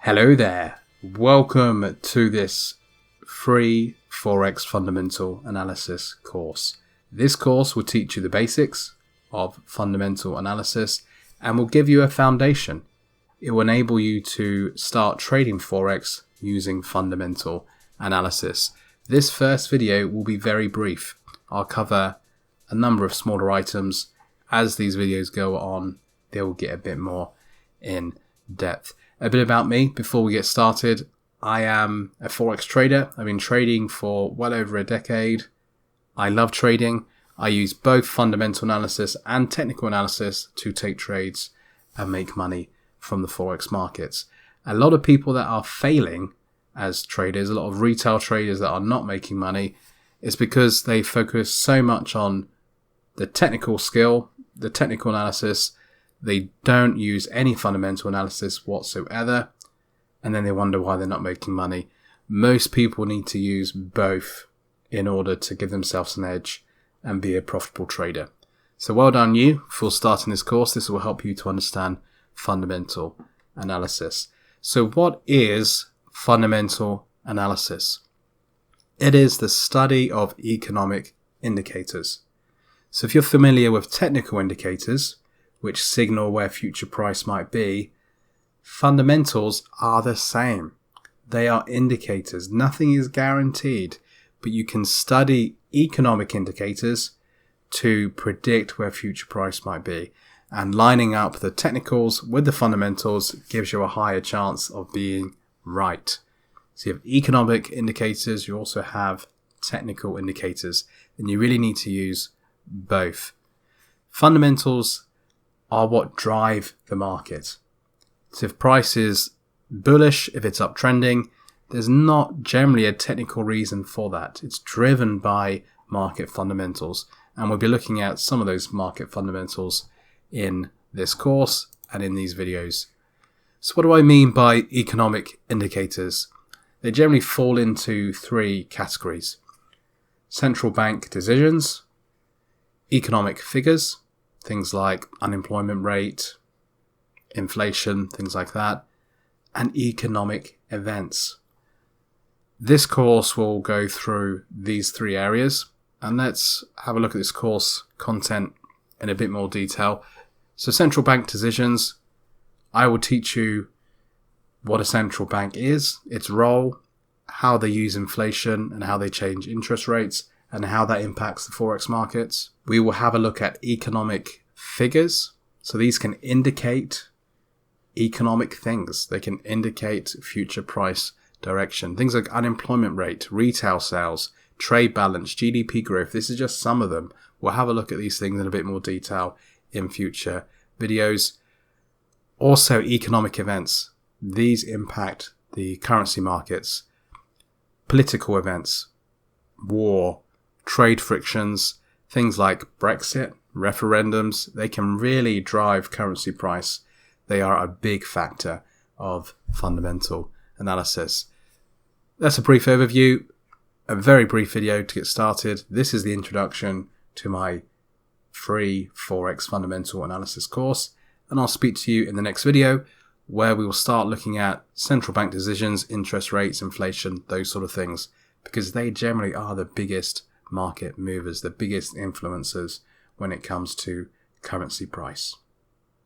Hello there, welcome to this free Forex Fundamental Analysis course. This course will teach you the basics of fundamental analysis and will give you a foundation. It will enable you to start trading Forex using fundamental analysis. This first video will be very brief. I'll cover a number of smaller items. As these videos go on, they will get a bit more in depth. A bit about me before we get started. I am a Forex trader. I've been trading for well over a decade. I love trading. I use both fundamental analysis and technical analysis to take trades and make money from the Forex markets. A lot of people that are failing as traders, a lot of retail traders that are not making money, is because they focus so much on the technical skill, the technical analysis. They don't use any fundamental analysis whatsoever, and then they wonder why they're not making money. Most people need to use both in order to give themselves an edge and be a profitable trader. So well done you for starting this course. This will help you to understand fundamental analysis. So what is fundamental analysis? It is the study of economic indicators. So if you're familiar with technical indicators, which signal where future price might be, fundamentals are the same. They are indicators. Nothing is guaranteed, but you can study economic indicators to predict where future price might be. And lining up the technicals with the fundamentals gives you a higher chance of being right. So you have economic indicators, you also have technical indicators, and you really need to use both. Fundamentals are what drive the market. So if price is bullish, if it's uptrending, there's not generally a technical reason for that. It's driven by market fundamentals. And we'll be looking at some of those market fundamentals in this course and in these videos. So what do I mean by economic indicators? They generally fall into three categories: central bank decisions, economic figures, things like unemployment rate, inflation, things like that, and economic events. This course will go through these three areas, and let's have a look at this course content in a bit more detail. So central bank decisions, I will teach you what a central bank is, its role, how they use inflation and how they change interest rates, and how that impacts the Forex markets. We will have a look at economic figures. So these can indicate economic things. They can indicate future price direction. Things like unemployment rate, retail sales, trade balance, GDP growth. This is just some of them. We'll have a look at these things in a bit more detail in future videos. Also, economic events. These impact the currency markets. Political events, war, trade frictions, things like Brexit, referendums, they can really drive currency price. They are a big factor of fundamental analysis. That's a brief overview, a very brief video to get started. This is the introduction to my free Forex Fundamental Analysis course, and I'll speak to you in the next video where we will start looking at central bank decisions, interest rates, inflation, those sort of things, because they generally are the biggest market movers, the biggest influencers when it comes to currency price.